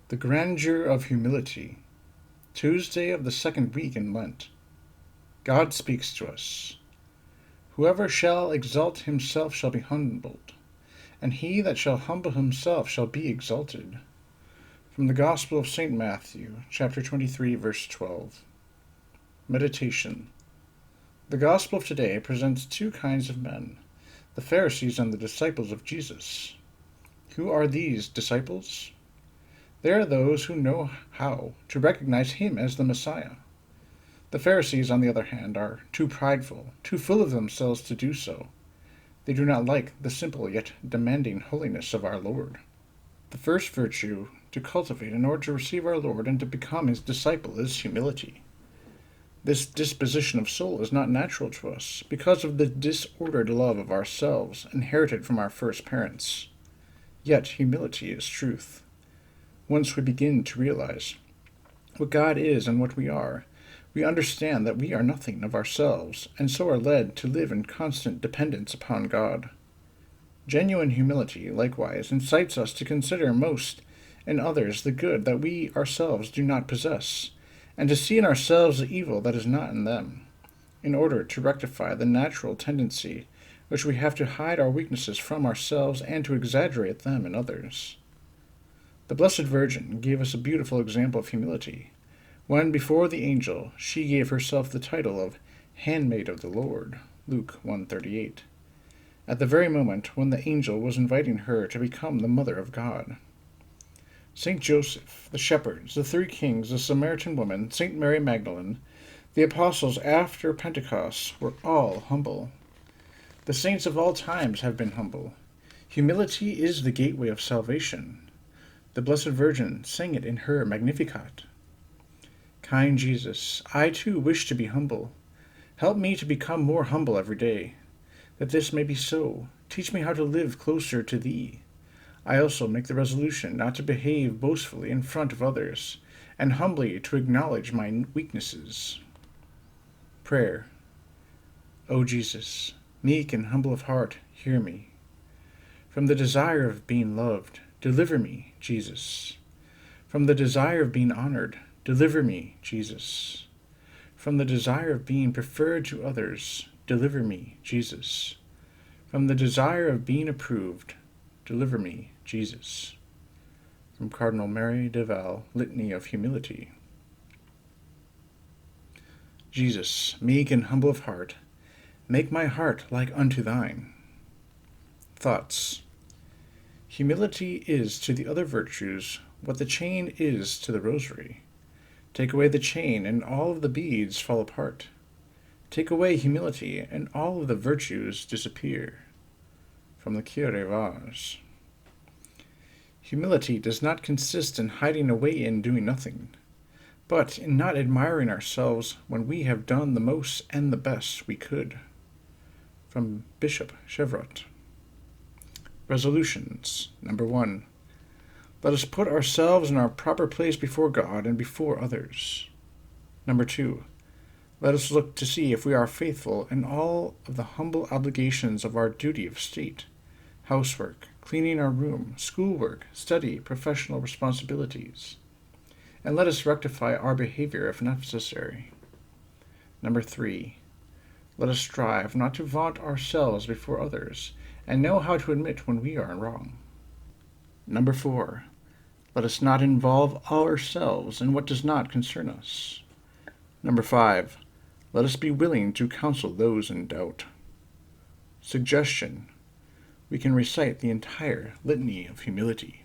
The Grandeur of Humility, Tuesday of the second week in Lent. God speaks to us. Whoever shall exalt himself shall be humbled, and he that shall humble himself shall be exalted. From the Gospel of St. Matthew, chapter 23, verse 12. Meditation. The Gospel of today presents two kinds of men, the Pharisees and the disciples of Jesus. Who are these disciples? They are those who know how to recognize him as the Messiah. The Pharisees, on the other hand, are too prideful, too full of themselves to do so. They do not like the simple yet demanding holiness of our Lord. The first virtue to cultivate in order to receive our Lord and to become his disciple is humility. This disposition of soul is not natural to us because of the disordered love of ourselves inherited from our first parents. Yet humility is truth. Once we begin to realize what God is and what we are, we understand that we are nothing of ourselves, and so are led to live in constant dependence upon God. Genuine humility, likewise, incites us to consider most in others the good that we ourselves do not possess, and to see in ourselves the evil that is not in them, in order to rectify the natural tendency which we have to hide our weaknesses from ourselves and to exaggerate them in others. The Blessed Virgin gave us a beautiful example of humility, when before the angel she gave herself the title of Handmaid of the Lord, Luke 1:38, at the very moment when the angel was inviting her to become the Mother of God. Saint Joseph, the shepherds, the three kings, the Samaritan woman, Saint Mary Magdalene, the apostles after Pentecost were all humble. The saints of all times have been humble. Humility is the gateway of salvation. The Blessed Virgin sang it in her Magnificat. Kind Jesus, I too wish to be humble. Help me to become more humble every day. That this may be so, teach me how to live closer to Thee. I also make the resolution not to behave boastfully in front of others, and humbly to acknowledge my weaknesses. Prayer. O Jesus, meek and humble of heart, hear me. From the desire of being loved, deliver me, Jesus. From the desire of being honored, deliver me, Jesus. From the desire of being preferred to others, deliver me, Jesus. From the desire of being approved, deliver me, Jesus. From Cardinal Mary de Val, Litany of Humility. Jesus, meek and humble of heart, make my heart like unto thine. Thoughts. Humility is to the other virtues what the chain is to the rosary. Take away the chain, and all of the beads fall apart. Take away humility, and all of the virtues disappear. From the Cure Vase. Humility does not consist in hiding away and doing nothing, but in not admiring ourselves when we have done the most and the best we could. From Bishop Chevrot. Resolutions. Number 1. Let us put ourselves in our proper place before God and before others. Number 2. Let us look to see if we are faithful in all of the humble obligations of our duty of state, housework, cleaning our room, schoolwork, study, professional responsibilities. And let us rectify our behavior if necessary. Number 3. Let us strive not to vaunt ourselves before others, and know how to admit when we are wrong. Number 4. Let us not involve ourselves in what does not concern us. Number 5. Let us be willing to counsel those in doubt. Suggestion. We can recite the entire Litany of Humility.